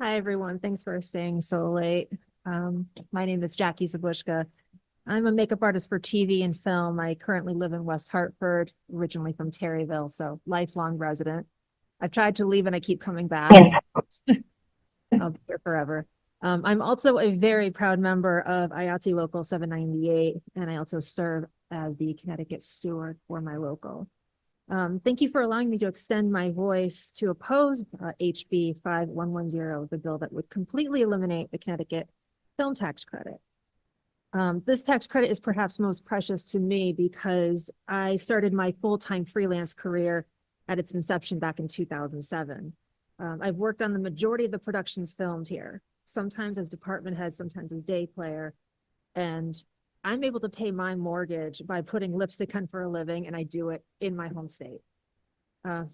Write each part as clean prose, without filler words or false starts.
Hi, everyone. Thanks for staying so late. My name is Jackie Zbuska. I'm a makeup artist for TV and film. I currently live in West Hartford, originally from Terryville, so lifelong resident. I've tried to leave and I keep coming back. Yes. I'll be here forever. I'm also a very proud member of IATSE Local 798, and I also serve as the Connecticut steward for my local. Thank you for allowing me to extend my voice to oppose HB 5110, the bill that would completely eliminate the Connecticut film tax credit. This tax credit is perhaps most precious to me because I started my full-time freelance career at its inception back in 2007. I've worked on the majority of the productions filmed here, sometimes as department head, sometimes as day player, and I'm able to pay my mortgage by putting lipstick on for a living, and I do it in my home state. Uh,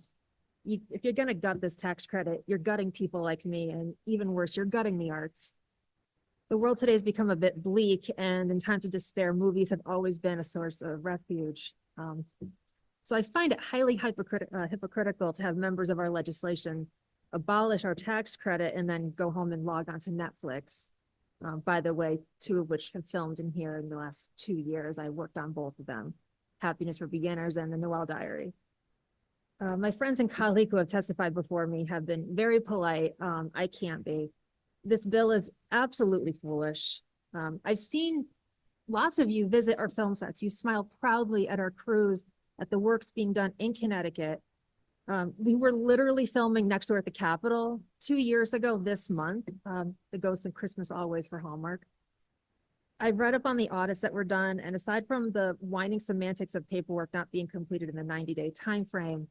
if you're going to gut this tax credit, you're gutting people like me, and even worse, you're gutting the arts. The world today has become a bit bleak, and in times of despair, movies have always been a source of refuge. So I find it highly hypocritical to have members of our legislation abolish our tax credit and then go home and log on to Netflix. By the way, two of which have filmed in here in the last 2 years. I worked on both of them, Happiness for Beginners and The Noel Diary. My friends and colleagues who have testified before me have been very polite. I can't be. This bill is absolutely foolish. I've seen lots of you visit our film sets. You smile proudly at our crews, at the works being done in Connecticut. We were literally filming next door at the Capitol 2 years ago this month, The Ghosts of Christmas Always for Hallmark. I read up on the audits that were done, and aside from the winding semantics of paperwork not being completed in the 90-day time frame,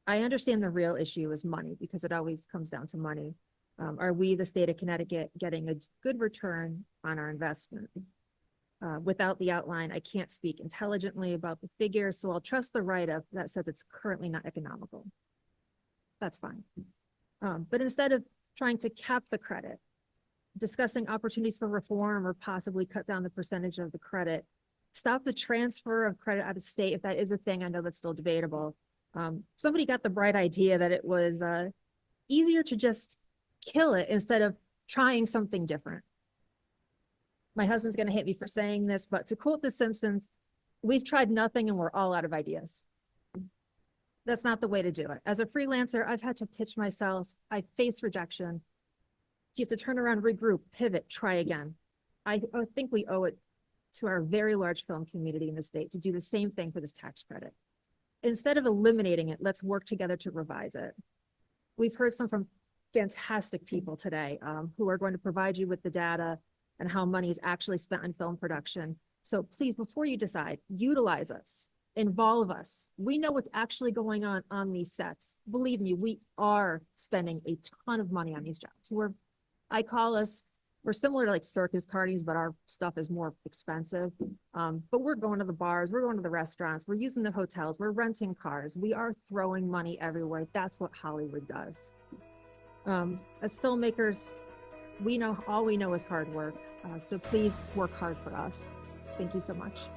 I understand the real issue is money, because it always comes down to money. Are we, the state of Connecticut, getting a good return on our investment? Without the outline, I can't speak intelligently about the figures, so I'll trust the write-up that says it's currently not economical. That's fine. But instead of trying to cap the credit, discussing opportunities for reform or possibly cut down the percentage of the credit, stop the transfer of credit out of state, if that is a thing. I know that's still debatable. Somebody got the bright idea that it was easier to just kill it instead of trying something different. My husband's going to hate me for saying this, but to quote The Simpsons, we've tried nothing and we're all out of ideas. That's not the way to do it. As a freelancer, I've had to pitch myself. I face rejection. You have to turn around, regroup, pivot, try again. I think we owe it to our very large film community in the state to do the same thing for this tax credit. Instead of eliminating it, let's work together to revise it. We've heard some from fantastic people today who are going to provide you with the data and how money is actually spent on film production. So please, before you decide, utilize us, involve us. We know what's actually going on these sets. Believe me, we are spending a ton of money on these jobs. We're similar to like circus parties, but our stuff is more expensive. But we're going to the bars, we're going to the restaurants, we're using the hotels, we're renting cars. We are throwing money everywhere. That's what Hollywood does. As filmmakers, all we know is hard work. So please work hard for us. Thank you so much.